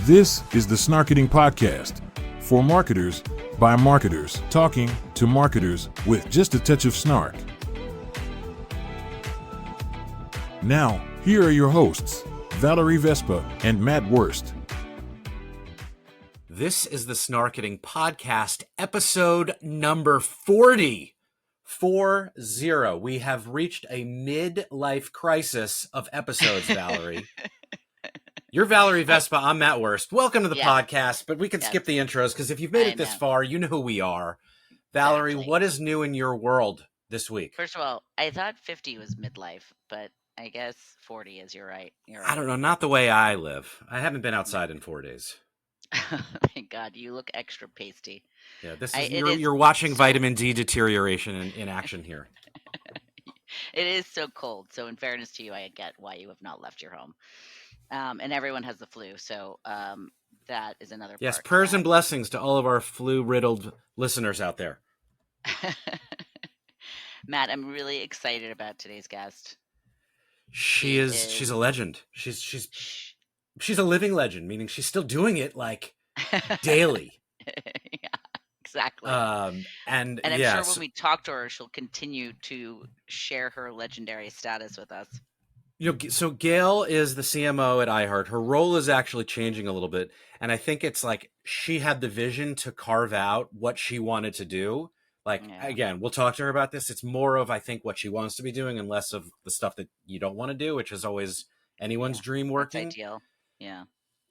This is the Snarketing Podcast, for marketers, by marketers, talking to marketers with just a touch of snark. Now, here are your hosts, Valerie Vespa and Matt Wurst. This is the Snarketing Podcast, episode number 40. 40. We have reached a midlife crisis of episodes, Valerie. You're Valerie Vespa. I'm Matt Wurst. Welcome to the podcast, but we can skip the intros because if you've made it this far, you know who we are. Valerie, what is new in your world this week? First of all, I thought 50 was midlife, but I guess 40 is. You're right. I don't know. Not the way I live. I haven't been outside in 4 days. Thank God. You look extra pasty. Yeah, this is you're watching vitamin D deterioration in action here. It is so cold. So in fairness to you, I get why you have not left your home. And everyone has the flu. So that is another part. Yes, prayers and blessings to all of our flu-riddled listeners out there. Matt, I'm really excited about today's guest. She's a legend. She's a living legend, meaning she's still doing it like daily. Yeah, exactly. And I'm sure when we talk to her, she'll continue to share her legendary status with us. You know, so Gayle is the CMO at iHeart. Her role is actually changing a little bit. And I think it's like she had the vision to carve out what she wanted to do. Like, again, we'll talk to her about this. It's more of, I think, what she wants to be doing and less of the stuff that you don't want to do, which is always anyone's dream working. That's ideal. Yeah.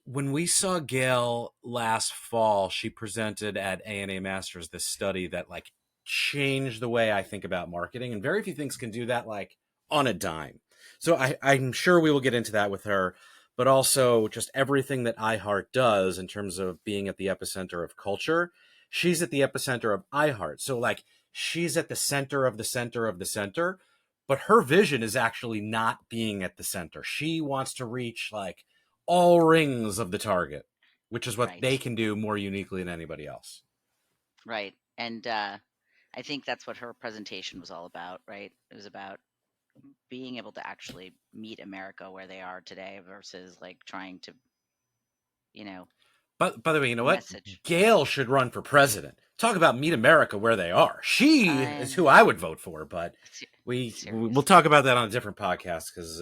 When we saw Gayle last fall, she presented at A&A Masters this study that like changed the way I think about marketing. And very few things can do that like on a dime. So I'm sure we will get into that with her, but also just everything that iHeart does in terms of being at the epicenter of culture. She's at the epicenter of iHeart. So like she's at the center of the center of the center, but her vision is actually not being at the center. She wants to reach like all rings of the target, which is what they can do more uniquely than anybody else. Right. And I think that's what her presentation was all about, right? It was about being able to actually meet America where they are today versus like trying to, But by the way, you know what? Message. Gayle should run for president. Talk about meet America where they are. She is who I would vote for, but we'll talk about that on a different podcast because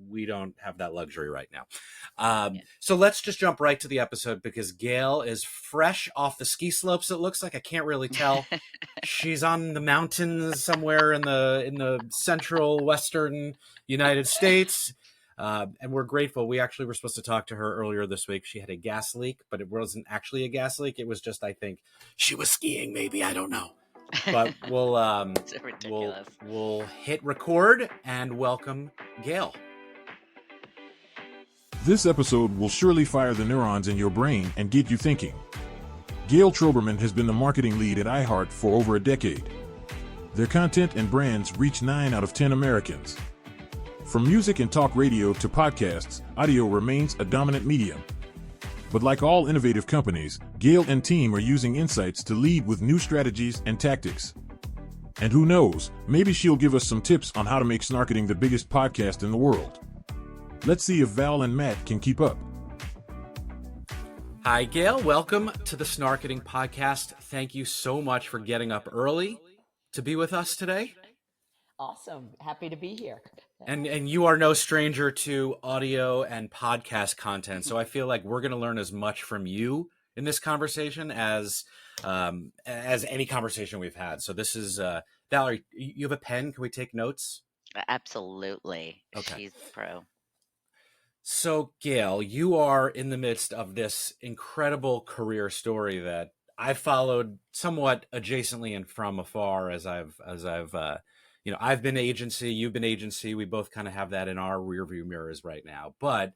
we don't have that luxury right now. So let's just jump right to the episode because Gayle is fresh off the ski slopes. It looks like I can't really tell. She's on the mountains somewhere in the central western United States. And we're grateful. We actually were supposed to talk to her earlier this week. She had a gas leak, but it wasn't actually a gas leak. It was just, I think, she was skiing. Maybe, I don't know. But we'll hit record and welcome Gayle. This episode will surely fire the neurons in your brain and get you thinking. Gayle Troberman has been the marketing lead at iHeart for over a decade. Their content and brands reach 9 out of 10 Americans. From music and talk radio to podcasts, audio remains a dominant medium. But like all innovative companies, Gayle and team are using insights to lead with new strategies and tactics. And who knows, maybe she'll give us some tips on how to make Snarketing the biggest podcast in the world. Let's see if Val and Matt can keep up. Hi, Gayle. Welcome to the Snarketing Podcast. Thank you so much for getting up early to be with us today. Awesome. Happy to be here. And you are no stranger to audio and podcast content. So I feel like we're going to learn as much from you in this conversation as any conversation we've had. So this is, Valerie, you have a pen? Can we take notes? Absolutely. Okay. She's pro. So Gayle, you are in the midst of this incredible career story that I followed somewhat adjacently and from afar as I've I've been agency, you've been agency. We both kind of have that in our rearview mirrors right now. But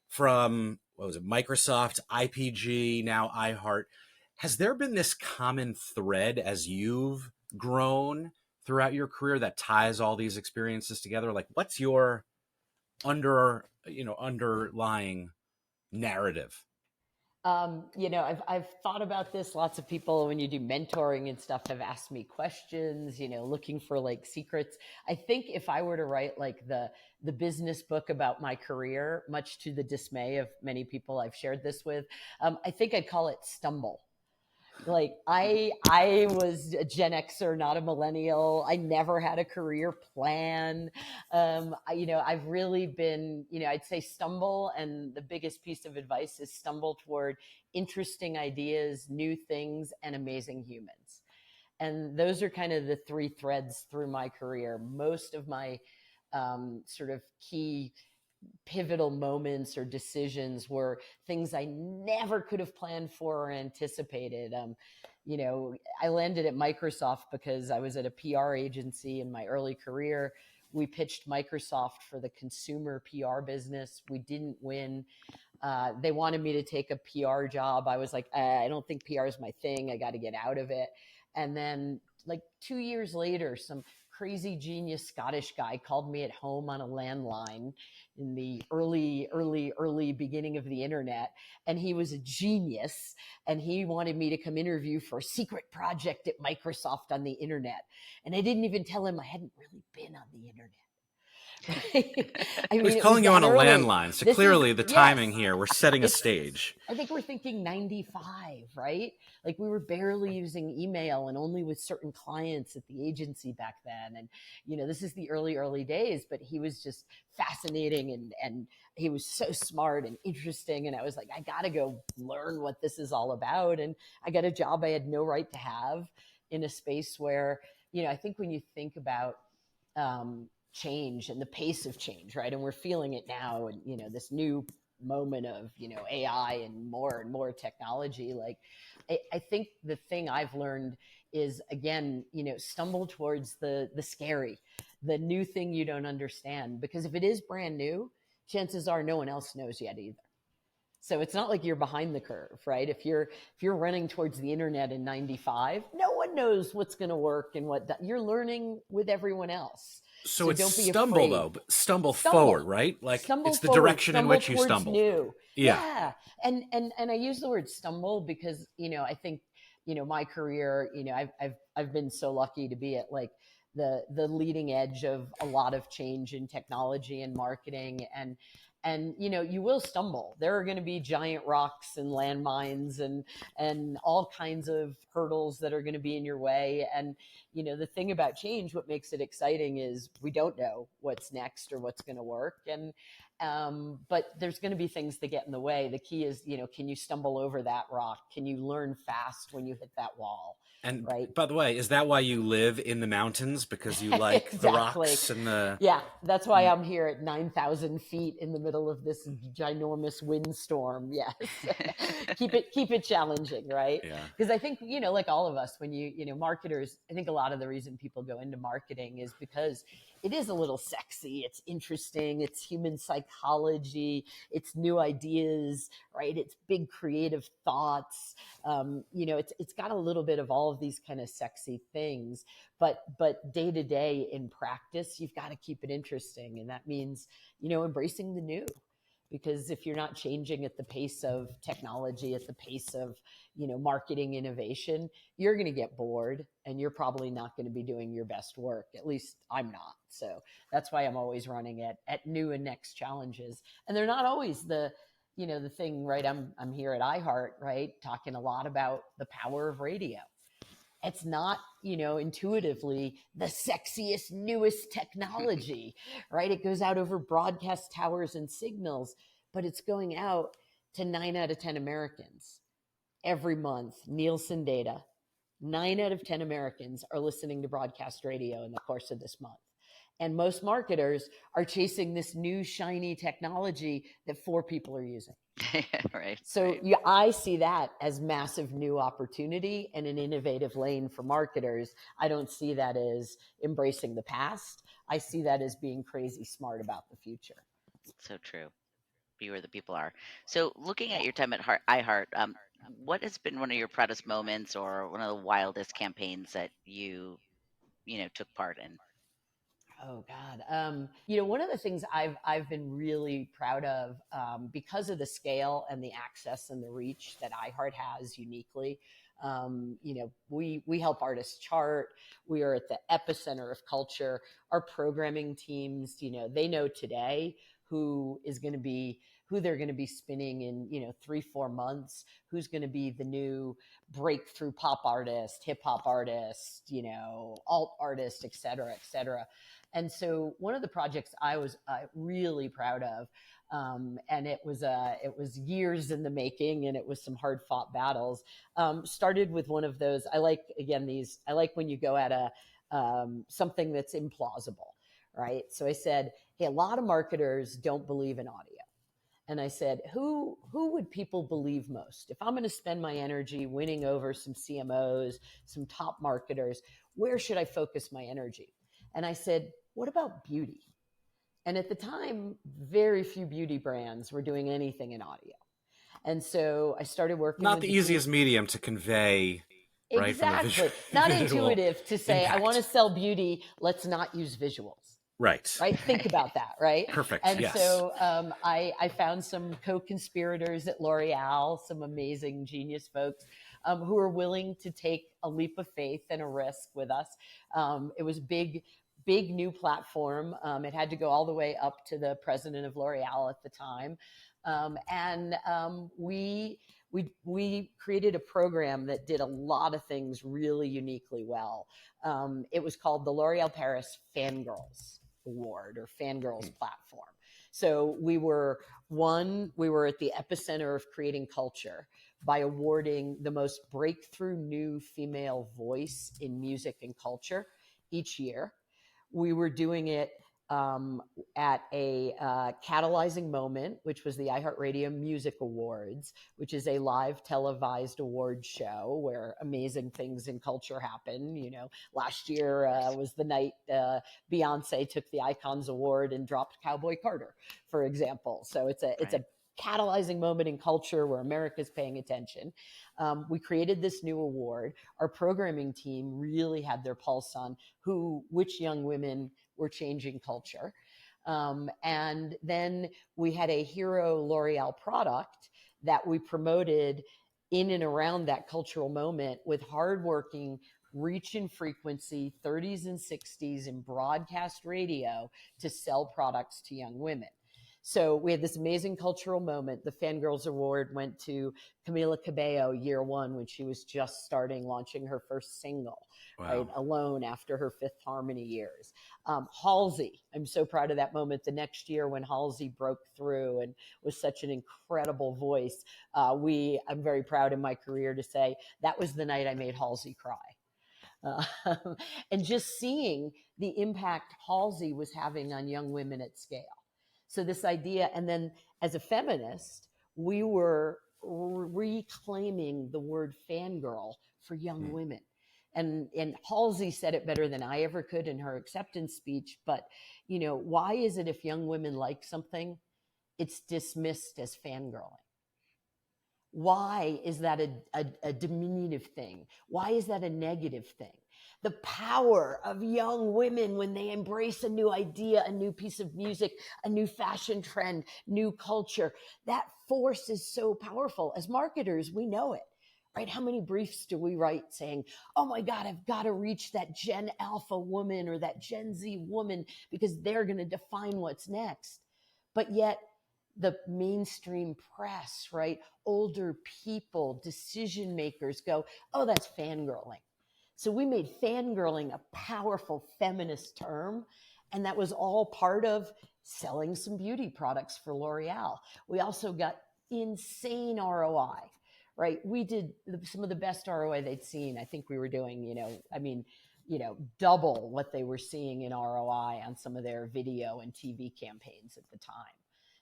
from, Microsoft, IPG, now iHeart, has there been this common thread as you've grown throughout your career that ties all these experiences together? Like, what's your underlying narrative? I've thought about this. Lots of people, when you do mentoring and stuff, have asked me questions, looking for like secrets. I think if I were to write like the business book about my career, much to the dismay of many people I've shared this with, I think I'd call it Stumble. Like I was a Gen Xer, not a millennial. I never had a career plan. I've really been, I'd say stumble. And the biggest piece of advice is stumble toward interesting ideas, new things, and amazing humans. And those are kind of the three threads through my career. Most of my sort of key pivotal moments or decisions were things I never could have planned for or anticipated. I landed at Microsoft because I was at a PR agency in my early career. We pitched Microsoft for the consumer PR business. We didn't win. They wanted me to take a PR job. I was like, I don't think PR is my thing. I got to get out of it. And then like 2 years later, some crazy genius Scottish guy called me at home on a landline in the early beginning of the internet. And he was a genius. And he wanted me to come interview for a secret project at Microsoft on the internet. And I didn't even tell him I hadn't really been on the internet. I mean, calling you on a landline. So clearly the timing here, we're setting a stage. I think we're thinking 95, right? Like we were barely using email and only with certain clients at the agency back then. And, this is the early days, but he was just fascinating and he was so smart and interesting. And I was like, I got to go learn what this is all about. And I got a job I had no right to have in a space where, I think when you think about, change and the pace of change, right? And we're feeling it now. And, this new moment of, AI and more technology. Like, I think the thing I've learned is, again, stumble towards the scary, the new thing you don't understand. Because if it is brand new, chances are no one else knows yet either. So it's not like you're behind the curve, right? If you're running towards the internet in 95, no one knows what's going to work and you're learning with everyone else. So it's don't be stumble afraid. Though, but stumble forward, right? Like stumble it's the forward, direction in which you stumble. New. Yeah. And I use the word stumble because, I think, my career, I've been so lucky to be at like the leading edge of a lot of change in technology and marketing. And you will stumble. There are going to be giant rocks and landmines and all kinds of hurdles that are going to be in your way. And the thing about change, what makes it exciting is we don't know what's next or what's going to work. And but there's going to be things that get in the way. The key is, can you stumble over that rock? Can you learn fast when you hit that wall? And right? By the way, is that why you live in the mountains? Because you like exactly. the rocks and the... Yeah, that's why I'm here at 9,000 feet in the middle of this ginormous windstorm. Yes. keep it challenging, right? Yeah. Because I think, like all of us, when marketers, I think a lot of the reason people go into marketing is because it is a little sexy. It's interesting. It's human psychology. It's new ideas, right? It's big creative thoughts. It's got a little bit of all of these kind of sexy things, but day to day in practice, you've got to keep it interesting. And that means, embracing the new. Because if you're not changing at the pace of technology, at the pace of, marketing innovation, you're going to get bored and you're probably not going to be doing your best work. At least I'm not. So that's why I'm always running at new and next challenges. And they're not always the thing, right? I'm here at iHeart, right? Talking a lot about the power of radio. It's not, intuitively the sexiest, newest technology, right? It goes out over broadcast towers and signals, but it's going out to 9 out of 10 Americans every month. Nielsen data, 9 out of 10 Americans are listening to broadcast radio in the course of this month. And most marketers are chasing this new shiny technology that 4 people are using. Right. So right. Yeah, I see that as massive new opportunity and an innovative lane for marketers. I don't see that as embracing the past. I see that as being crazy smart about the future. So true. Be where the people are. So looking at your time at iHeart, what has been one of your proudest moments or one of the wildest campaigns that you took part in? Oh God. One of the things I've been really proud of, because of the scale and the access and the reach that iHeart has uniquely. We help artists chart. We are at the epicenter of culture. Our programming teams, they know today who they're going to be spinning in, 3-4 months, who's going to be the new breakthrough pop artist, hip hop artist, alt artist, et cetera, et cetera. And so one of the projects I was really proud of, and it was years in the making, and it was some hard fought battles, started with one of those. I like when you go at something that's implausible, right? So I said, hey, a lot of marketers don't believe in audio. And I said, who would people believe most? If I'm going to spend my energy winning over some CMOs, some top marketers, where should I focus my energy? And I said, what about beauty? And at the time, very few beauty brands were doing anything in audio. And so I started working. Not the easiest medium to convey, right? Exactly. Not intuitive to say, impact. I want to sell beauty. Let's not use visuals. Right. Think about that. Right. Perfect. And yes. so I found some co-conspirators at L'Oreal, some amazing genius folks who were willing to take a leap of faith and a risk with us. It was big new platform. It had to go all the way up to the president of L'Oreal at the time. We created a program that did a lot of things really uniquely well. It was called the L'Oreal Paris Fangirls Award or Fangirls Platform. So we were at the epicenter of creating culture by awarding the most breakthrough new female voice in music and culture each year. We were doing it at a catalyzing moment, which was the iHeartRadio Music Awards, which is a live televised award show where amazing things in culture happen. Last year was the night Beyonce took the Icons Award and dropped Cowboy Carter, for example. So it's a catalyzing moment in culture where America's paying attention. We created this new award. Our programming team really had their pulse on which young women were changing culture. And then we had a hero L'Oreal product that we promoted in and around that cultural moment with hardworking reach and frequency, 30s and 60s in broadcast radio to sell products to young women. So we had this amazing cultural moment. The Fangirls Award went to Camila Cabello year one when she was just launching her first single, right? Alone after her Fifth Harmony years. Halsey, I'm so proud of that moment. The next year when Halsey broke through and was such an incredible voice, I'm very proud in my career to say that was the night I made Halsey cry. And just seeing the impact Halsey was having on young women at scale. So this idea, and then as a feminist, we were reclaiming the word fangirl for young women. And Halsey said it better than I ever could in her acceptance speech. But, why is it if young women like something, it's dismissed as fangirling? Why is that a diminutive thing? Why is that a negative thing? The power of young women when they embrace a new idea, a new piece of music, a new fashion trend, new culture, that force is so powerful. As marketers, we know it, right? How many briefs do we write saying, oh my God, I've got to reach that Gen Alpha woman or that Gen Z woman because they're going to define what's next. But yet the mainstream press, right? Older people, decision makers go, oh, that's fangirling. So we made fangirling a powerful feminist term, and that was all part of selling some beauty products for L'Oreal. We also got insane ROI, right? We did some of the best ROI they'd seen. I think we were doing, double what they were seeing in ROI on some of their video and TV campaigns at the time.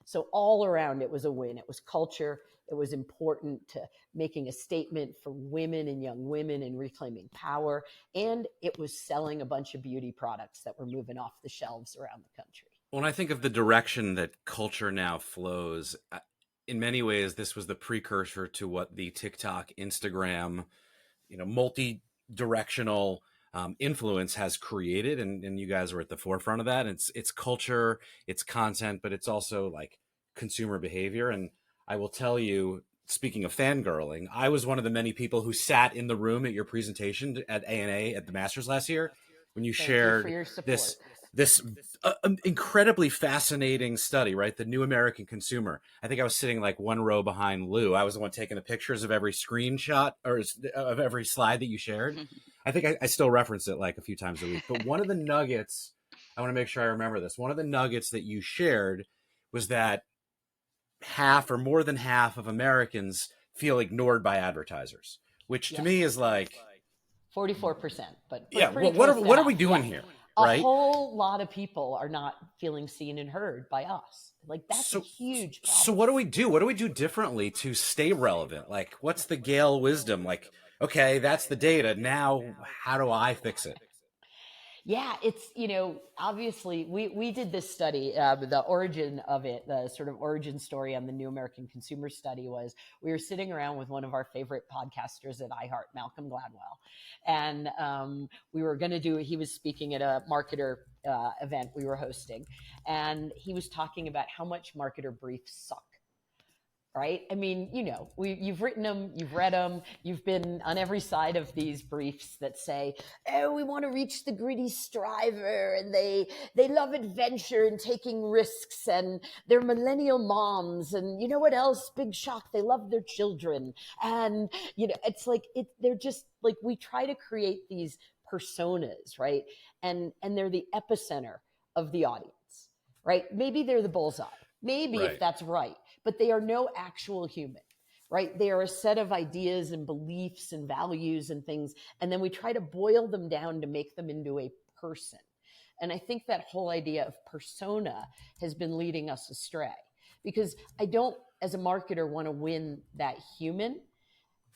So all around it was a win. It was culture. It was important to making a statement for women and young women and reclaiming power. And it was selling a bunch of beauty products that were moving off the shelves around the country. When I think of the direction that culture now flows, in many ways, this was the precursor to what the TikTok, Instagram, multi-directional influence has created, and you guys are at the forefront of that. And it's culture, it's content, but it's also like consumer behavior. And I will tell you, speaking of fangirling, I was one of the many people who sat in the room at your presentation at ANA at the Masters last year when you Thank you shared for your support. this incredibly fascinating study, right? The new American consumer. I think I was sitting like one row behind Lou. I was the one taking the pictures of every screenshot or of every slide that you shared. I think I still reference it like a few times a week. But one of the nuggets, I want to make sure I remember this. One of the nuggets that you shared was that half or more than half of Americans feel ignored by advertisers, which to me is like 44%. But yeah, what are we doing here? Right? A whole lot of people are not feeling seen and heard by us. Like that's a huge problem. So what do we do? What do we do differently to stay relevant? Like, what's the Gayle wisdom? Like, okay, that's the data. Now, how do I fix it? Yeah, it's, obviously we did this study, the origin of it, the sort of origin story on the New American Consumer Study was we were sitting around with one of our favorite podcasters at iHeart, Malcolm Gladwell. And we were going to he was speaking at a marketer event we were hosting. And he was talking about how much marketer briefs suck. Right? I mean, you've written them, you've read them, you've been on every side of these briefs that say, oh, we want to reach the gritty striver and they love adventure and taking risks and they're millennial moms and you know what else? Big shock. They love their children. And, it's like, they're just like, we try to create these personas, right? And they're the epicenter of the audience, right? Maybe they're the bullseye. Maybe if that's right. But they are no actual human, right? They are a set of ideas and beliefs and values and things. And then we try to boil them down to make them into a person. And I think that whole idea of persona has been leading us astray because I don't, as a marketer, want to win that human.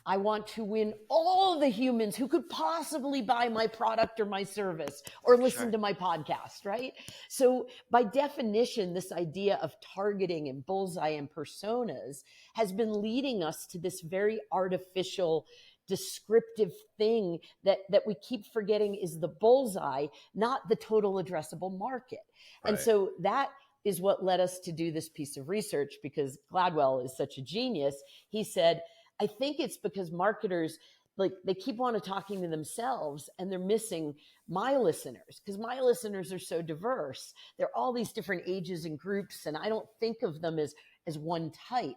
I want to win all the humans who could possibly buy my product or my service or listen to my podcast, right? So by definition, this idea of targeting and bullseye and personas has been leading us to this very artificial, descriptive thing that we keep forgetting is the bullseye, not the total addressable market. Right. And so that is what led us to do this piece of research because Gladwell is such a genius. He said, I think it's because marketers, like they keep on talking to themselves and they're missing my listeners because my listeners are so diverse. They're all these different ages and groups. And I don't think of them as one type.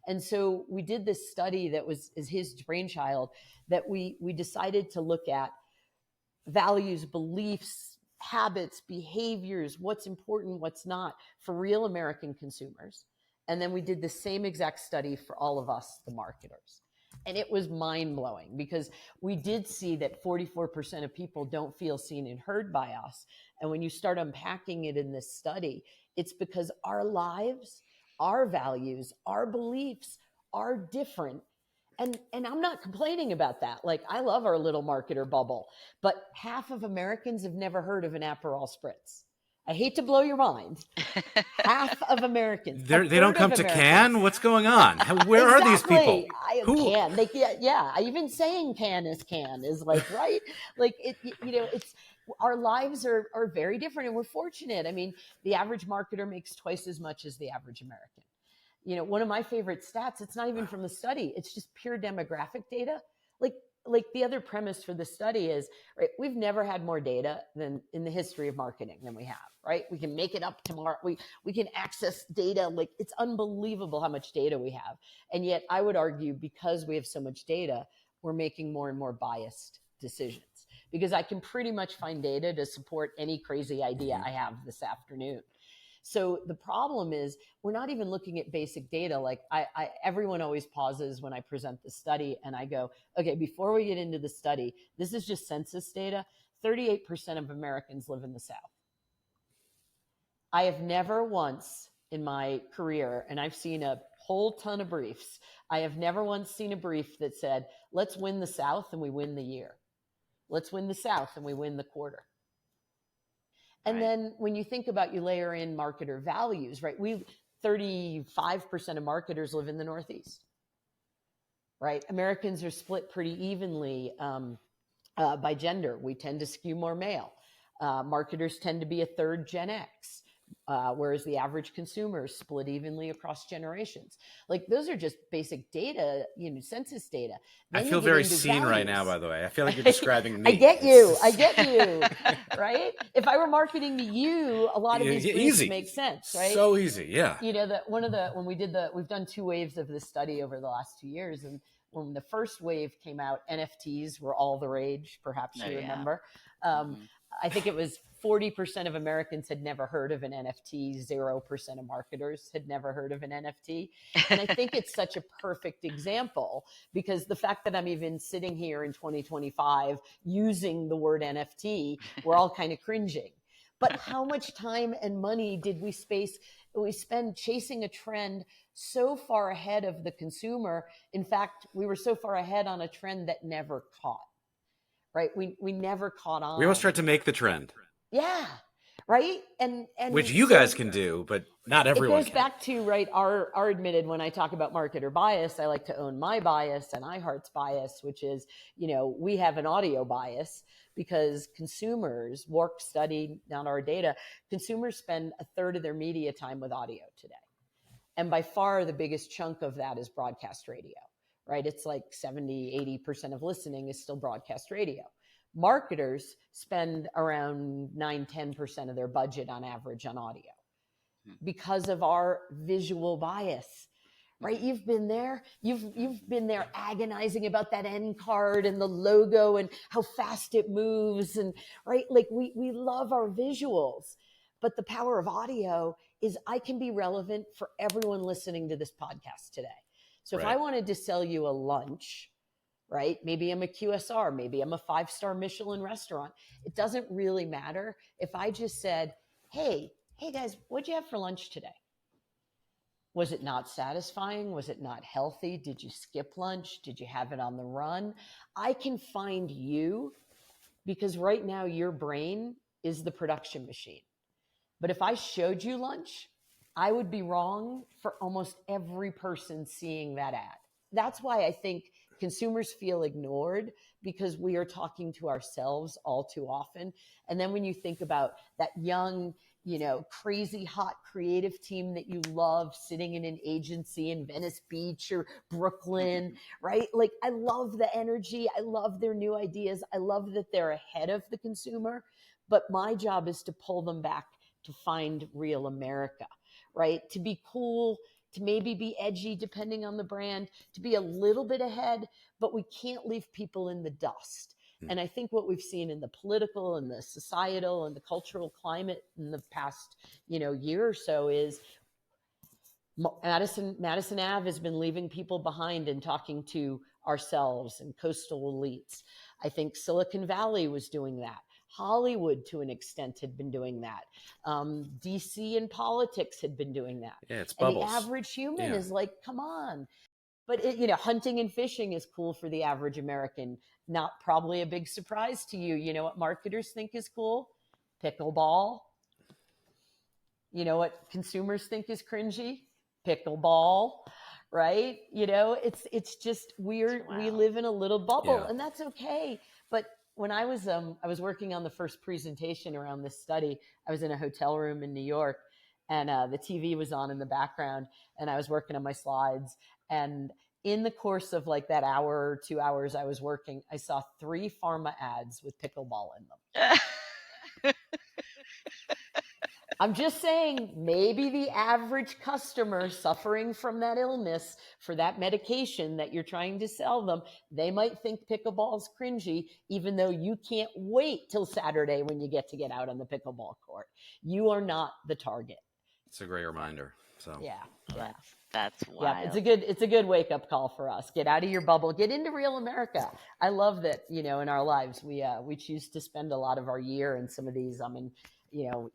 And so we did this study that is his brainchild that we decided to look at values, beliefs, habits, behaviors, what's important, what's not for real American consumers. And then we did the same exact study for all of us, the marketers. And it was mind-blowing because we did see that 44% of people don't feel seen and heard by us. And when you start unpacking it in this study, it's because our lives, our values, our beliefs are different. And I'm not complaining about that. Like, I love our little marketer bubble. But half of Americans have never heard of an Aperol Spritz. I hate to blow your mind. Half of Americans. They don't come to Cannes? What's going on? Where are these people? Cannes. Even saying Cannes is like, right? Like, it's our lives are very different and we're fortunate. I mean, the average marketer makes twice as much as the average American. One of my favorite stats, it's not even from the study. It's just pure demographic data. Like the other premise for the study is, right, we've never had more data than in the history of marketing than we have, right? We can make it up tomorrow. We can access data. Like, it's unbelievable how much data we have. And yet I would argue because we have so much data, we're making more and more biased decisions because I can pretty much find data to support any crazy idea I have this afternoon. So the problem is we're not even looking at basic data. Like everyone always pauses when I present the study and I go, okay, before we get into the study, this is just census data. 38% of Americans live in the South. I have never once in my career, and I've seen a whole ton of briefs, I have never once seen a brief that said, let's win the South and we win the year. Let's win the South and we win the quarter. And then when you think about, you layer in marketer values, right? 35% of marketers live in the Northeast, right? Americans are split pretty evenly By gender, we tend to skew more male. Marketers tend to be a third Gen X, whereas the average consumer is split evenly across generations. Like those are just basic data, census data. I Then feel you get very into seen right now, values. by the way. I feel like you're describing me. I get you, right? If I were marketing to you, a lot of these briefs Easy. make sense, right? So easy, yeah. We've done 2 waves of this study over the last 2 years, and when the first wave came out, NFTs were all the rage. Perhaps you remember. I think it was 40% of Americans had never heard of an NFT. 0% of marketers had never heard of an NFT. And I think it's such a perfect example because the fact that I'm even sitting here in 2025 using the word NFT, we're all kind of cringing. But how much time and money did we spend chasing a trend so far ahead of the consumer? In fact, we were so far ahead on a trend that never caught, right? We never caught on. We always tried to make the trend. Yeah. Right. And which you guys can do, but not everyone can. It goes back to, right, our admitted, when I talk about marketer bias, I like to own my bias and iHeart's bias, which is, we have an audio bias because consumers, Work study, not our data, consumers spend a third of their media time with audio today. And by far the biggest chunk of that is broadcast radio, right? It's like 70, 80% of listening is still broadcast radio. Marketers spend around 9-10% of their budget on average on audio because of our visual bias, right? You've been there. You've been there agonizing about that end card and the logo and how fast it moves, and right, like we love our visuals, but the power of audio is I can be relevant for everyone listening to this podcast today. So if I wanted to sell you a lunch, right? Maybe I'm a QSR, maybe I'm a 5-star Michelin restaurant. It doesn't really matter. If I just said, hey guys, what'd you have for lunch today? Was it not satisfying? Was it not healthy? Did you skip lunch? Did you have it on the run? I can find you because right now your brain is the production machine. But if I showed you lunch, I would be wrong for almost every person seeing that ad. That's why I think consumers feel ignored, because we are talking to ourselves all too often. And then when you think about that young, crazy hot creative team that you love sitting in an agency in Venice Beach or Brooklyn, right? Like, I love the energy. I love their new ideas. I love that they're ahead of the consumer. But my job is to pull them back to find real America, right? To be cool, to maybe be edgy depending on the brand, to be a little bit ahead, but we can't leave people in the dust. And I think what we've seen in the political and the societal and the cultural climate in the past, year or so is Madison Ave has been leaving people behind and talking to ourselves and coastal elites. I think Silicon Valley was doing that. Hollywood, to an extent, had been doing that. DC and politics had been doing that. Yeah, it's bubbles. And the average human is like, come on. But, hunting and fishing is cool for the average American. Not probably a big surprise to you. You know what marketers think is cool? Pickleball. You know what consumers think is cringy? Pickleball, right? It's just weird. Wow. We live in a little bubble, and that's okay. But when I was working on the first presentation around this study, I was in a hotel room in New York, and the TV was on in the background, and I was working on my slides. And in the course of like that hour or 2 hours I was working, I saw 3 pharma ads with pickleball in them. I'm just saying, maybe the average customer suffering from that illness for that medication that you're trying to sell them, they might think pickleball's cringy, even though you can't wait till Saturday when you get out on the pickleball court. You are not the target. It's a great reminder. So yeah. That's wild. Yeah, it's a good wake up call for us. Get out of your bubble. Get into real America. I love that, in our lives, we choose to spend a lot of our year in some of these. I'm in,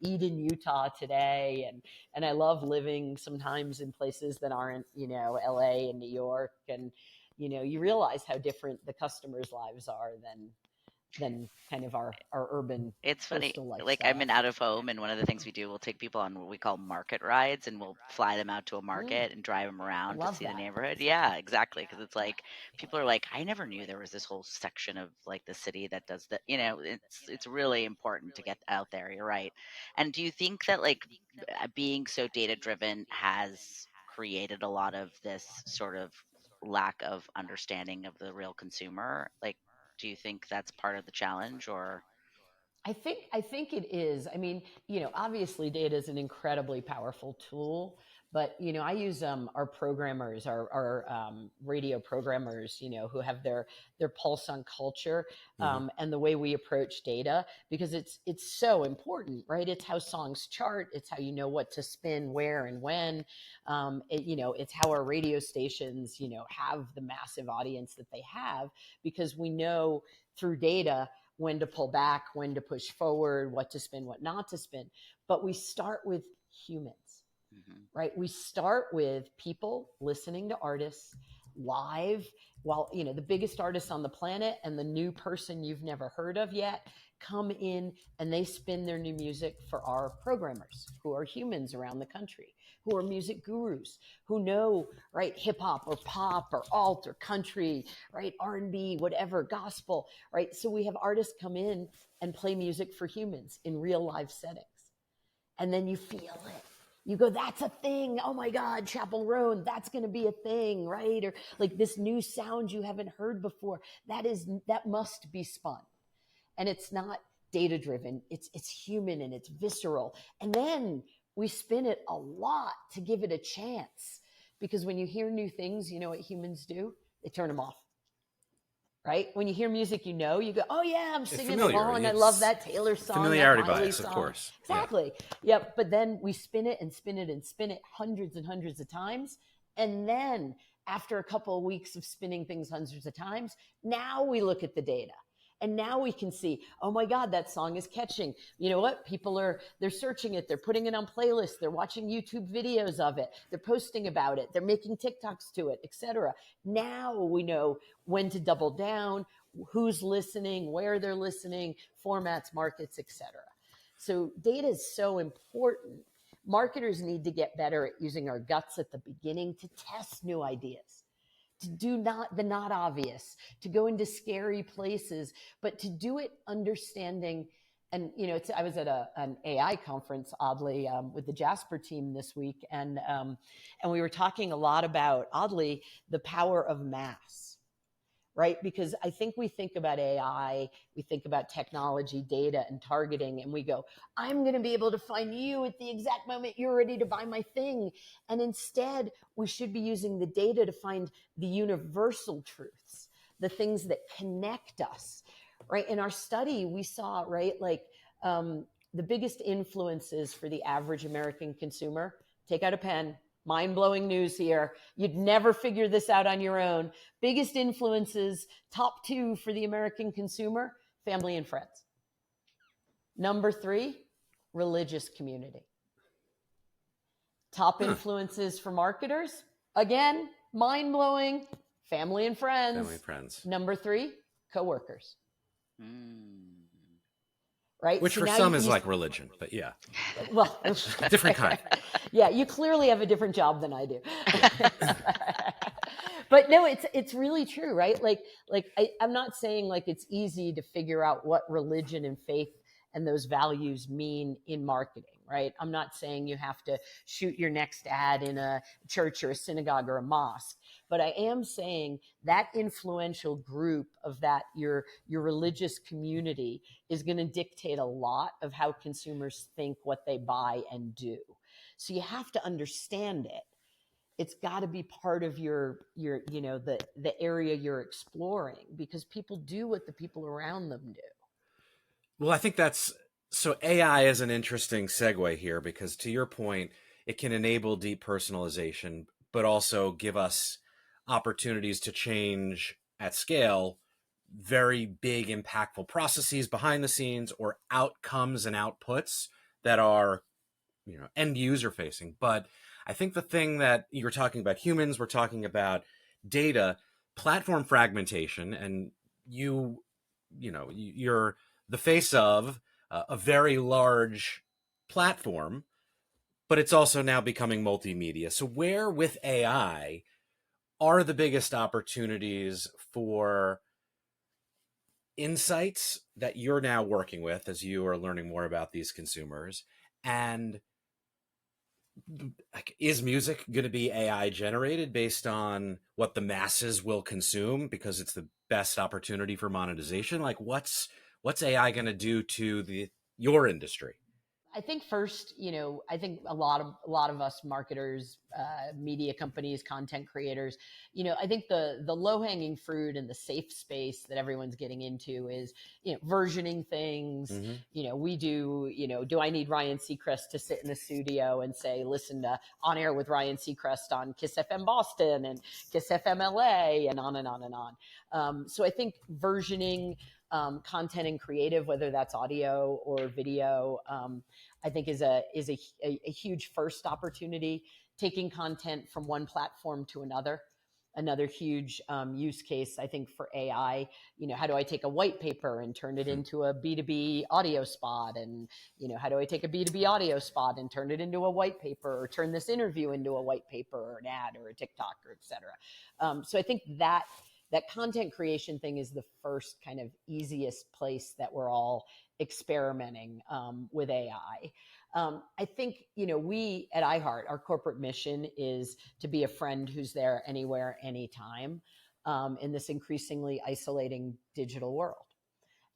Eden, Utah today. And I love living sometimes in places that aren't, LA and New York. And, you realize how different the customers' lives are than kind of our urban It's funny. coastal Like I'm lifestyle. in out of home, and one of the things we do, we'll take people on what we call market rides, and we'll fly them out to a market and drive them around to Love see the that. neighborhood. Yeah, exactly. Because it's like people are like, I never knew there was this whole section of like the city that does that. It's really important to get out there. You're right. And do you think that like being so data driven has created a lot of this sort of lack of understanding of the real consumer? Like, do you think that's part of the challenge, or? I think it is. I mean, obviously data is an incredibly powerful tool, but I use our programmers, our radio programmers, who have their pulse on culture, Mhm. and the way we approach data, because it's so important, right? It's how songs chart. It's how you know what to spin, where, and when. It's how our radio stations, have the massive audience that they have, because we know through data when to pull back, when to push forward, what to spin, what not to spin. But we start with humans, right? We start with people listening to artists live, while, the biggest artists on the planet and the new person you've never heard of yet come in and they spin their new music for our programmers, who are humans around the country, who are music gurus, who know, right, hip hop or pop or alt or country, right, R&B, whatever, gospel, right? So we have artists come in and play music for humans in real live settings. And then you feel it. You go, that's a thing. Oh my God, Chapel Roan, that's going to be a thing, right? Or like this new sound you haven't heard before. That must be spun. And it's not data driven. It's human and it's visceral. And then we spin it a lot to give it a chance. Because when you hear new things, you know what humans do? They turn them off. Right? When you hear music, you go, oh yeah, I'm singing along. I love that Taylor song. Familiarity that Miley bias, song. of course. Exactly. Yep. But then we spin it and spin it and spin it hundreds and hundreds of times. And then after a couple of weeks of spinning things hundreds of times, now we look at the data. And now we can see, oh my God, that song is catching. You know what? They're searching it. They're putting it on playlists. They're watching YouTube videos of it. They're posting about it. They're making TikToks to it, etc. Now we know when to double down, who's listening, where they're listening, formats, markets, etc. So data is so important. Marketers need to get better at using our guts at the beginning to test new ideas, to do the not obvious, to go into scary places, but to do it understanding. And, I was at an AI conference, oddly, with the Jasper team this week. And we were talking a lot about, oddly, the power of mass, right? Because I think we think about AI, we think about technology, data, and targeting, and we go, I'm going to be able to find you at the exact moment you're ready to buy my thing. And instead, we should be using the data to find the universal truths, the things that connect us, right? In our study, we saw, right, like the biggest influences for the average American consumer. Take out a pen. Mind-blowing news here. You'd never figure this out on your own. Biggest influences, top 2 for the American consumer, family and friends. Number 3, religious community. Top influences for marketers, again, mind-blowing, family and friends. Family and friends. Number 3, coworkers. Right? Which for some is like religion, but yeah. Well, different kind. Yeah, you clearly have a different job than I do. But no, it's really true, right? Like I'm not saying like it's easy to figure out what religion and faith and those values mean in marketing, right? I'm not saying you have to shoot your next ad in a church or a synagogue or a mosque, but I am saying that influential group of that, your religious community, is going to dictate a lot of how consumers think, what they buy and do. So you have to understand it. It's got to be part of your the area you're exploring, because people do what the people around them do. Well, I think so AI is an interesting segue here, because to your point, it can enable deep personalization, but also give us opportunities to change at scale very big, impactful processes behind the scenes, or outcomes and outputs that are, end user facing. But I think the thing that you're talking about, humans, we're talking about data, platform fragmentation, and you you're the face of a very large platform, but it's also now becoming multimedia. So where with AI are the biggest opportunities for insights that you're now working with as you are learning more about these consumers? And like, is music going to be AI generated based on what the masses will consume because it's the best opportunity for monetization? Like, what's AI going to do to your industry? I think first, I think a lot of us marketers, media companies, content creators, I think the low hanging fruit and the safe space that everyone's getting into is, versioning things. Mm-hmm. We do, do I need Ryan Seacrest to sit in the studio and say, listen to On Air with Ryan Seacrest on Kiss FM Boston and Kiss FM LA and on and on and on. So I think versioning, content and creative, whether that's audio or video, I think is a huge first opportunity. Taking content from one platform to another huge use case, I think, for AI. How do I take a white paper and turn it into a B2B audio spot? And, how do I take a B2B audio spot and turn it into a white paper, or turn this interview into a white paper or an ad or a TikTok, or et cetera. So I think that content creation thing is the first kind of easiest place that we're all experimenting with AI. I think, we at iHeart, our corporate mission is to be a friend who's there anywhere, anytime, in this increasingly isolating digital world.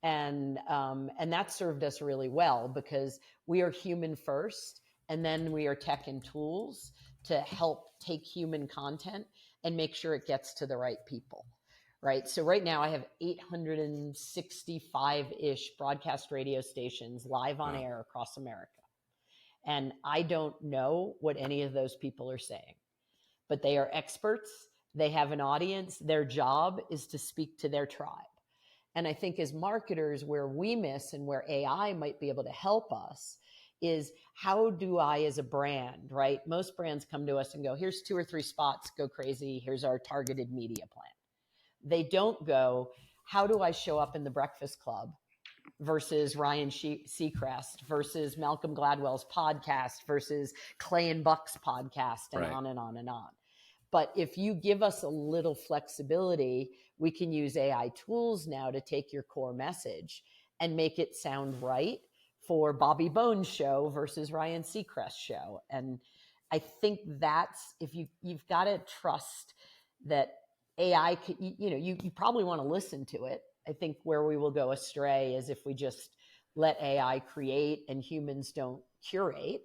And that served us really well because we are human first, and then we are tech and tools to help take human content and make sure it gets to the right people. Right. So right now I have 865-ish broadcast radio stations live on air across America. And I don't know what any of those people are saying, but they are experts. They have an audience. Their job is to speak to their tribe. And I think as marketers, where we miss and where AI might be able to help us is, how do I, as a brand, right? Most brands come to us and go, here's 2 or 3 spots, go crazy. Here's our targeted media plan. They don't go, how do I show up in the Breakfast Club versus Ryan Seacrest versus Malcolm Gladwell's podcast versus Clay and Buck's podcast, and on and on and on. But if you give us a little flexibility, we can use AI tools now to take your core message and make it sound right for Bobby Bones' show versus Ryan Seacrest's show. And I think that's, if you've got to trust that AI, you probably want to listen to it. I think where we will go astray is if we just let AI create and humans don't curate.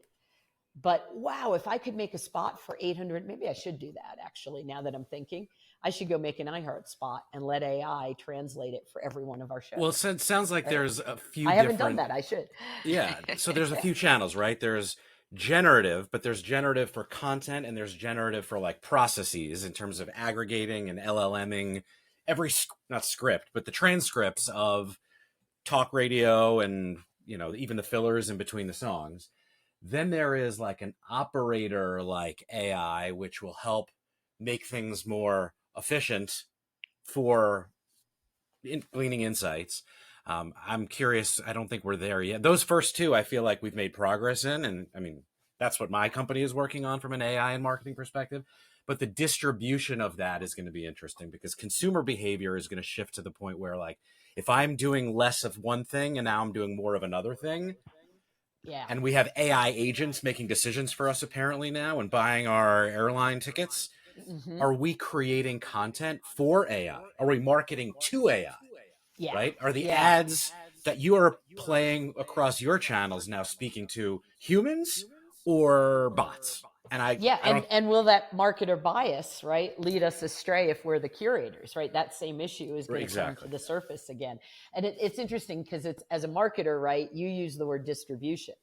But wow, if I could make a spot for 800, maybe I should do that actually. Now that I'm thinking, I should go make an iHeart spot and let AI translate it for every one of our shows. Well, it sounds like there's a few I haven't done that. I should. Yeah. So there's a few channels, right? There's generative, but there's generative for content, and there's generative for like processes in terms of aggregating and LLMing not script, but the transcripts of talk radio and, even the fillers in between the songs. Then there is like an operator like AI, which will help make things more efficient for gleaning insights. I'm curious. I don't think we're there yet. Those first two, I feel like we've made progress in. And I mean, that's what my company is working on from an AI and marketing perspective. But the distribution of that is going to be interesting, because consumer behavior is going to shift to the point where, like, if I'm doing less of one thing and now I'm doing more of another thing, and we have AI agents making decisions for us apparently now and buying our airline tickets, are we creating content for AI? Are we marketing to AI? Yeah. Right? Are the ads that you are playing across your channels now speaking to humans or bots? And will that marketer bias, right, lead us astray if we're the curators, right? That same issue is going to come to the surface again. And it's interesting because it's, as a marketer, right, you use the word distribution.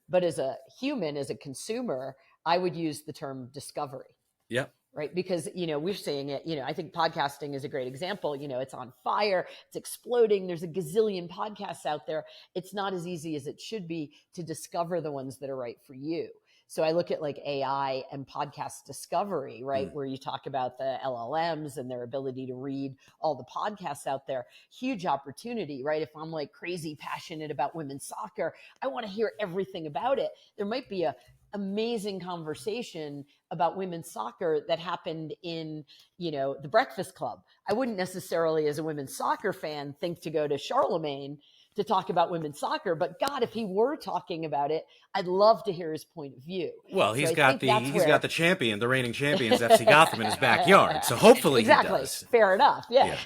But as a human, as a consumer, I would use the term discovery. Yep. Right. Because, we're seeing it, I think podcasting is a great example. It's on fire. It's exploding. There's a gazillion podcasts out there. It's not as easy as it should be to discover the ones that are right for you. So I look at like AI and podcast discovery, right? Where you talk about the LLMs and their ability to read all the podcasts out there. Huge opportunity, right? If I'm like crazy passionate about women's soccer, I want to hear everything about it. There might be a amazing conversation about women's soccer that happened in, the Breakfast Club. I wouldn't necessarily, as a women's soccer fan, think to go to Charlemagne to talk about women's soccer, but God, if he were talking about it, I'd love to hear his point of view. Well, he's got the reigning champions, FC Gotham, in his backyard. So hopefully exactly. He does. Fair enough. Yeah.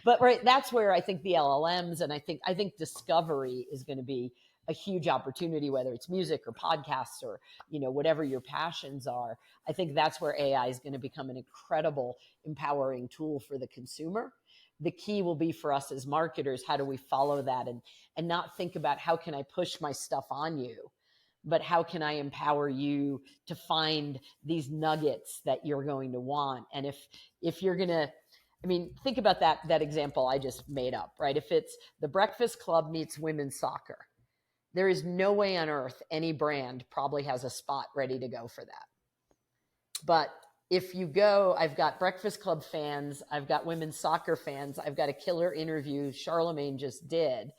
But right, that's where I think the LLMs and I think discovery is going to be a huge opportunity, whether it's music or podcasts or, whatever your passions are. I think that's where AI is going to become an incredible empowering tool for the consumer. The key will be for us as marketers, how do we follow that and not think about how can I push my stuff on you, but how can I empower you to find these nuggets that you're going to want? And if you're going to, think about that example I just made up, right? If it's the Breakfast Club meets women's soccer, there is no way on earth any brand probably has a spot ready to go for that. But if you go, I've got Breakfast Club fans, I've got women's soccer fans, I've got a killer interview Charlemagne just did.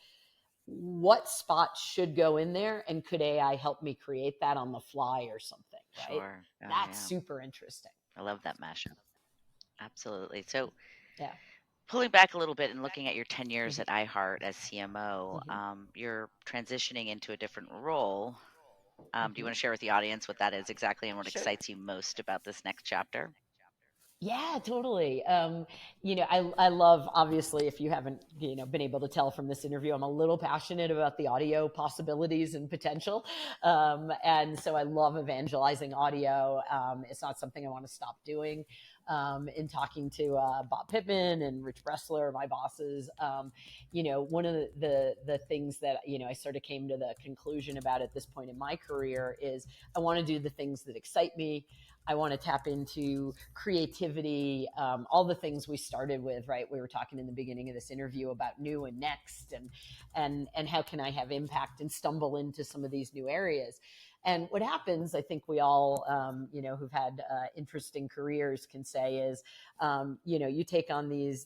What spot should go in there? And could AI help me create that on the fly or something? Right? Sure. That's super interesting. I love that mashup. Absolutely. So yeah. Pulling back a little bit and looking at your 10 years at iHeart as CMO, you're transitioning into a different role. Do you want to share with the audience what that is exactly and what excites you most about this next chapter? Yeah, totally. I love, obviously, if you haven't, been able to tell from this interview, I'm a little passionate about the audio possibilities and potential. And so I love evangelizing audio. It's not something I want to stop doing. In talking to Bob Pittman and Rich Bressler, my bosses, one of the things that, I sort of came to the conclusion about at this point in my career is I want to do the things that excite me. I want to tap into creativity, all the things we started with, right? We were talking in the beginning of this interview about new and next and how can I have impact and stumble into some of these new areas. And what happens, I think we all, who've had interesting careers can say is, you take on these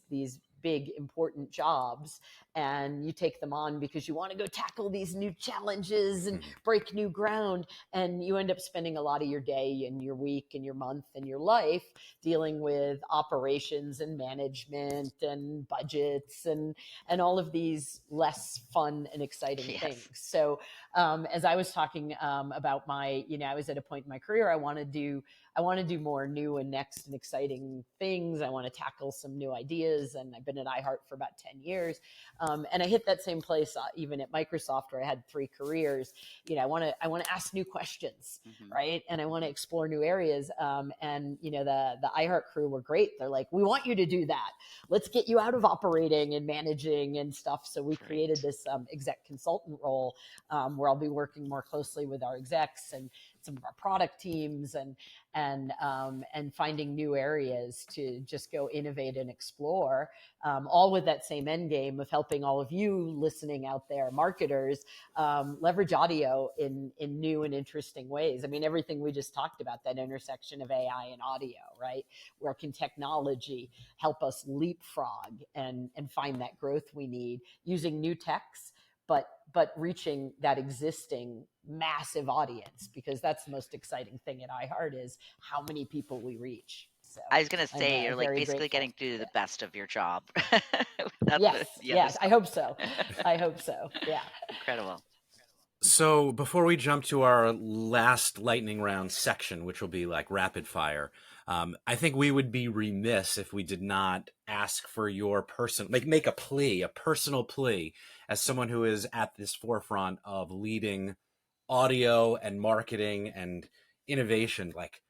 big, important jobs and you take them on because you want to go tackle these new challenges and break new ground. And you end up spending a lot of your day and your week and your month and your life dealing with operations and management and budgets and all of these less fun and exciting things. So as I was talking about my, I was at a point in my career, I want to do more new and next and exciting things. I want to tackle some new ideas. And I've been at iHeart for about 10 years. And I hit that same place even at Microsoft where I had 3 careers. I want to ask new questions, right? And I want to explore new areas. And the iHeart crew were great. They're like, we want you to do that. Let's get you out of operating and managing and stuff. So we created this exec consultant role where I'll be working more closely with our execs and some of our product teams and finding new areas to just go innovate and explore, all with that same end game of helping all of you listening out there, marketers, leverage audio in new and interesting ways. Everything we just talked about, that intersection of AI and audio, right? Where can technology help us leapfrog and find that growth we need using new techs, but reaching that existing massive audience, because that's the most exciting thing at iHeart is how many people we reach. So I was going to say, you're like basically getting to do the best of your job. Yes, I hope so. Yeah. Incredible. So before we jump to our last lightning round section, which will be like rapid fire, I think we would be remiss if we did not ask for your make a personal plea as someone who is at this forefront of leading audio and marketing and innovation. Like,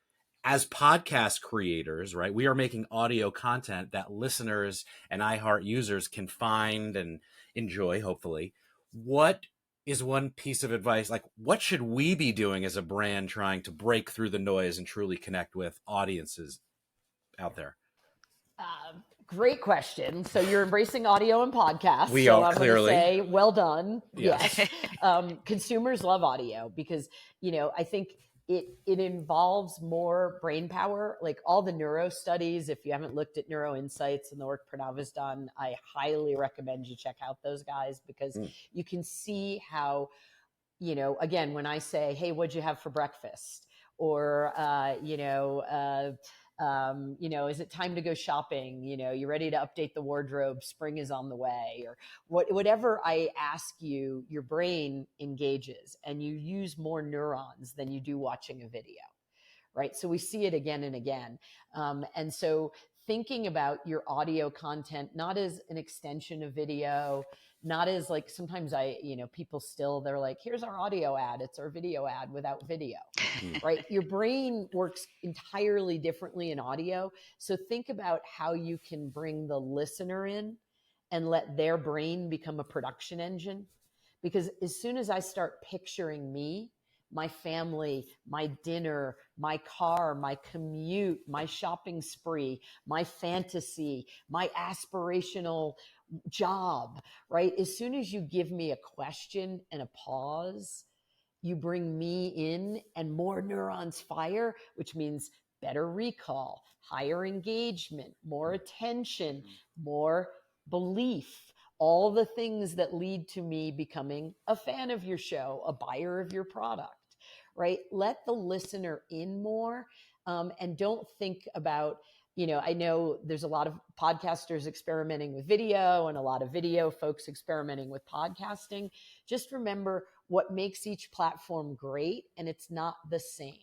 as podcast creators, right, we are making audio content that listeners and iHeart users can find and enjoy, hopefully. What is one piece of advice, like what should we be doing as a brand trying to break through the noise and truly connect with audiences out there? Great question. So you're embracing audio and podcasts. We are, I'm clearly. Say, well done. Yes. Consumers love audio because, I think it involves more brain power. Like all the neuro studies, if you haven't looked at Neuro Insights and the work Pranav's done, I highly recommend you check out those guys, because you can see how, again, when I say, hey, what'd you have for breakfast? Or, is it time to go shopping? You ready to update the wardrobe? Spring is on the way. Or whatever I ask you, your brain engages, and you use more neurons than you do watching a video, right? So we see it again and again. And so thinking about your audio content, not as an extension of video, not as like, sometimes people still, they're like, here's our audio ad. It's our video ad without video, right? Your brain works entirely differently in audio. So think about how you can bring the listener in and let their brain become a production engine. Because as soon as I start picturing me, my family, my dinner, my car, my commute, my shopping spree, my fantasy, my aspirational job, right? As soon as you give me a question and a pause, you bring me in and more neurons fire, which means better recall, higher engagement, more attention, more belief, all the things that lead to me becoming a fan of your show, a buyer of your product, right? Let the listener in more, and don't think about, I know there's a lot of podcasters experimenting with video and a lot of video folks experimenting with podcasting. Just remember what makes each platform great, and it's not the same,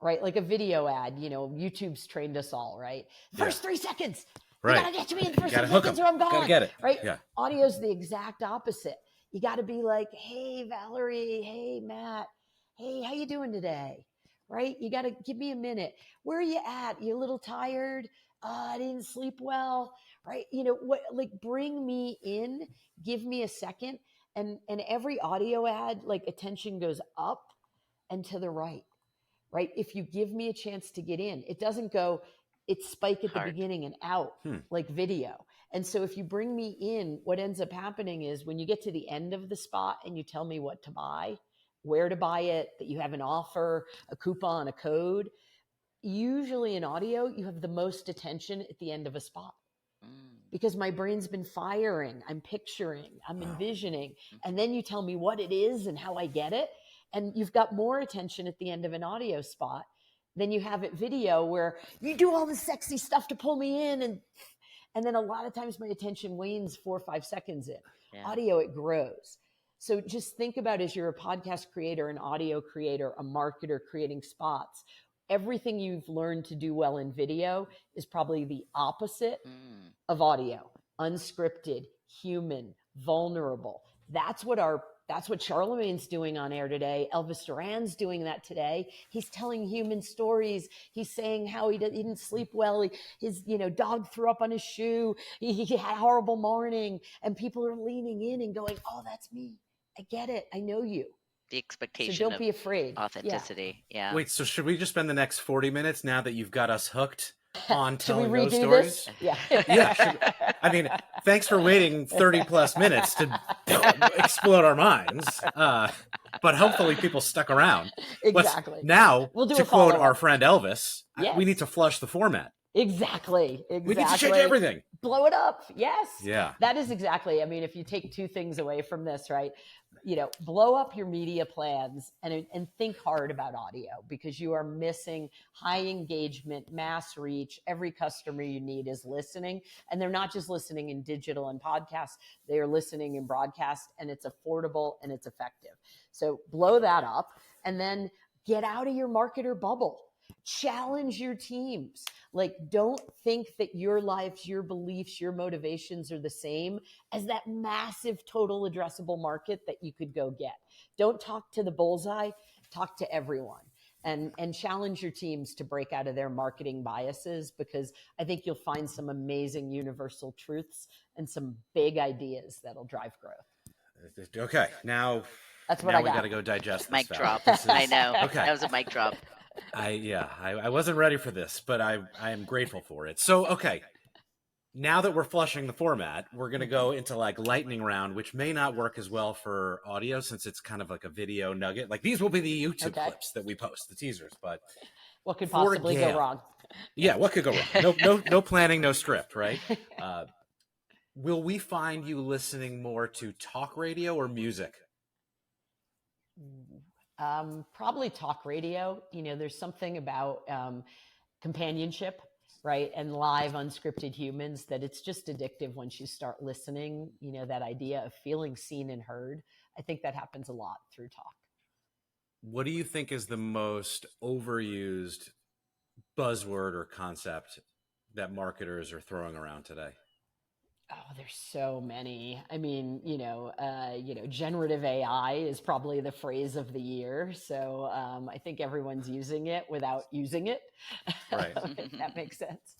right? Like a video ad, YouTube's trained us all, right? First 3 seconds. Right. You gotta get to me in the first 3 seconds or I'm gone. Gotta get it. Right? Yeah. Audio's the exact opposite. You gotta be like, hey, Valerie, hey, Matt, hey, how you doing today? Right? You gotta give me a minute. Where are you at? You a little tired? I didn't sleep well. Right? Bring me in, give me a second. And every audio ad, like attention goes up and to the right. Right? If you give me a chance to get in, it doesn't go, it's spike at the beginning and out like video. And so if you bring me in, what ends up happening is when you get to the end of the spot and you tell me what to buy, where to buy it, that you have an offer, a coupon, a code, usually in audio, you have the most attention at the end of a spot. Because my brain's been firing, I'm picturing, I'm envisioning, and then you tell me what it is and how I get it. And you've got more attention at the end of an audio spot than you have at video, where you do all this sexy stuff to pull me in. And then a lot of times my attention wanes 4 or 5 seconds in. Yeah. Audio, it grows. So just think about, as you're a podcast creator, an audio creator, a marketer creating spots, everything you've learned to do well in video is probably the opposite of audio. Unscripted, human, vulnerable. That's what Charlemagne's doing on air today. Elvis Duran's doing that today. He's telling human stories. He's saying how he didn't sleep well. His dog threw up on his shoe. He had a horrible morning. And people are leaning in and going, oh, that's me. I get it. I know you. The expectation. So don't be afraid. Authenticity. Yeah. Wait, so should we just spend the next 40 minutes now that you've got us hooked on telling those redo stories? This? Yeah. Yeah. I mean, thanks for waiting 30 plus minutes to explode our minds. But hopefully people stuck around. Exactly. Now, we'll do to quote our friend Elvis, yes. We need to flush the format. Exactly. We need to change everything. Blow it up. Yes. Yeah. That is exactly. I mean, if you take 2 things away from this, right? Blow up your media plans and think hard about audio, because you are missing high engagement, mass reach. Every customer you need is listening, and they're not just listening in digital and podcasts. They are listening in broadcast, and it's affordable and it's effective. So blow that up, and then get out of your marketer bubble. Challenge your teams. Like, don't think that your lives, your beliefs, your motivations are the same as that massive total addressable market that you could go get. Don't talk to the bullseye, talk to everyone, and challenge your teams to break out of their marketing biases, because I think you'll find some amazing universal truths and some big ideas that'll drive growth. Okay. Now that's what I got. We got to go digest this. Mic drop. I know. Okay. That was a mic drop. I wasn't ready for this, but I am grateful for it. So, okay. Now that we're flushing the format, we're going to go into like lightning round, which may not work as well for audio since it's kind of like a video nugget. Like these will be the YouTube clips that we post, the teasers. But what could possibly go wrong? Yeah, what could go wrong? No planning, no script, right? Will we find you listening more to talk radio or music? Probably talk radio. There's something about companionship, right? And live unscripted humans that it's just addictive once you start listening, that idea of feeling seen and heard. I think that happens a lot through talk. What do you think is the most overused buzzword or concept that marketers are throwing around today? Oh, there's so many. I mean, generative AI is probably the phrase of the year. So I think everyone's using it without using it. Right. If that makes sense.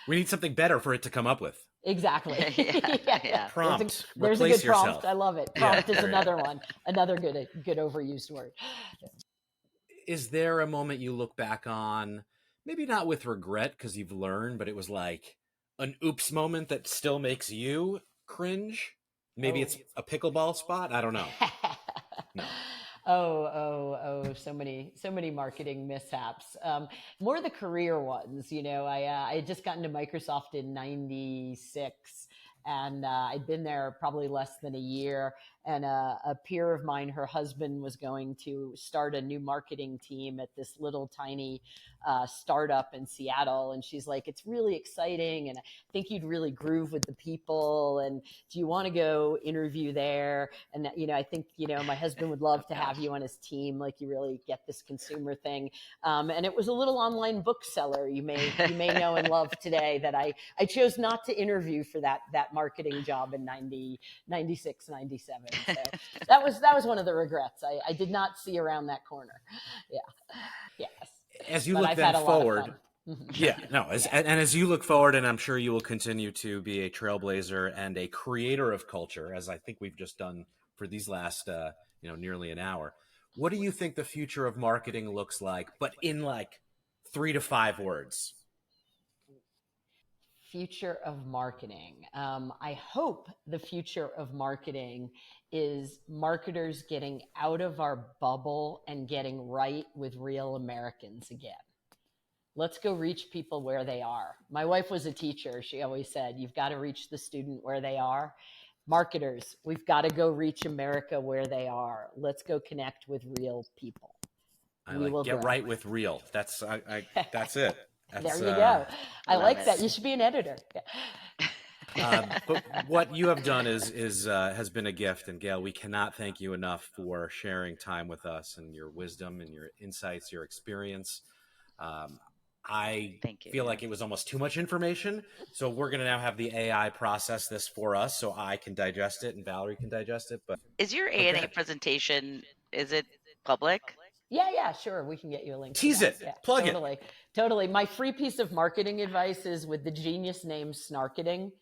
We need something better for it to come up with. Exactly. Yeah. Prompt. There's a Replace good prompt. yourself. I love it. Prompt is another one. Another good overused word. Is there a moment you look back on, maybe not with regret because you've learned, but it was like an oops moment that still makes you cringe? Maybe it's a pickleball spot. I don't know. No. So many marketing mishaps. More the career ones. I had just gotten to Microsoft in '96, and I'd been there probably less than a year. And a peer of mine, her husband was going to start a new marketing team at this little tiny startup in Seattle. And she's like, it's really exciting. And I think you'd really groove with the people. And do you want to go interview there? And, I think, my husband would love to have you on his team. Like you really get this consumer thing. And it was a little online bookseller you may know and love today that I chose not to interview for that marketing job in 96, 97. So that was one of the regrets. I did not see around that corner. Yeah. Yes. As you look then forward, as you look forward, and I'm sure you will continue to be a trailblazer and a creator of culture, as I think we've just done for these last, nearly an hour. What do you think the future of marketing looks like, but in like 3 to 5 words? Future of marketing. I hope the future of marketing is marketers getting out of our bubble and getting right with real Americans again. Let's go reach people where they are. My wife was a teacher. She always said, you've got to reach the student where they are. Marketers, we've got to go reach America where they are. Let's go connect with real people. Get right with real. That's that's it. There you go. I like that. it. You should be an editor. But what you have done has been a gift, and Gayle, we cannot thank you enough for sharing time with us and your wisdom and your insights, your experience. I feel like it was almost too much information, so we're going to now have the AI process this for us, so I can digest it and Valerie can digest it. But is your ANA presentation? Is it public? Yeah, sure. We can get you a link. Tease it. Yeah, Plug it. Totally. My free piece of marketing advice is with the genius name Snarketing.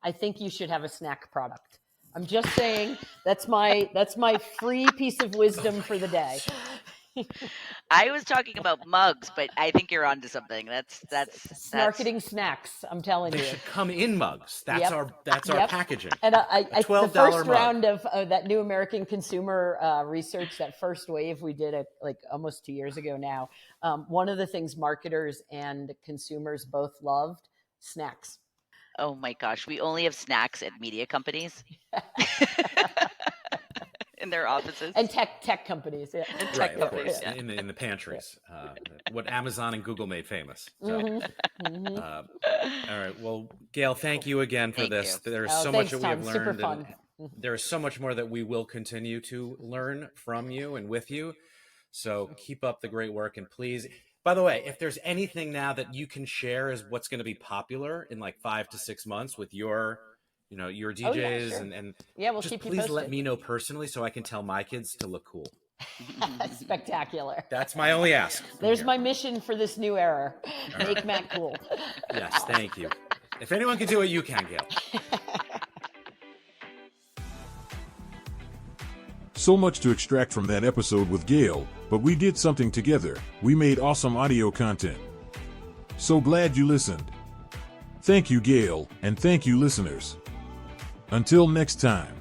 I think you should have a snack product. I'm just saying that's my free piece of wisdom for the day. I was talking about mugs, but I think you're onto something. That's Snarketing snacks. I'm telling you. They should come in mugs. That's our packaging. And $12 the first mug. round of that new American consumer research, that first wave we did it like almost 2 years ago now. One of the things marketers and consumers both loved, snacks. Oh my gosh, we only have snacks at media companies. In their offices and tech companies, yeah. And tech right, companies, of course, yeah. in the pantries, what Amazon and Google made famous. So, all right, well, Gayle, thank you again for this. There's so much that we have learned. Super fun. There is so much more that we will continue to learn from you and with you. So keep up the great work, and please. By the way, if there's anything now that you can share as what's going to be popular in like 5 to 6 months with your DJs sure. and we'll just keep you please posted. let me know personally so I can tell my kids to look cool. Spectacular. That's my only ask. There's my mission for this new era. Make Matt cool. Yes, thank you. If anyone can do it, you can, Gayle. So much to extract from that episode with Gayle, but we did something together. We made awesome audio content. So glad you listened. Thank you, Gayle, and thank you, listeners. Until next time.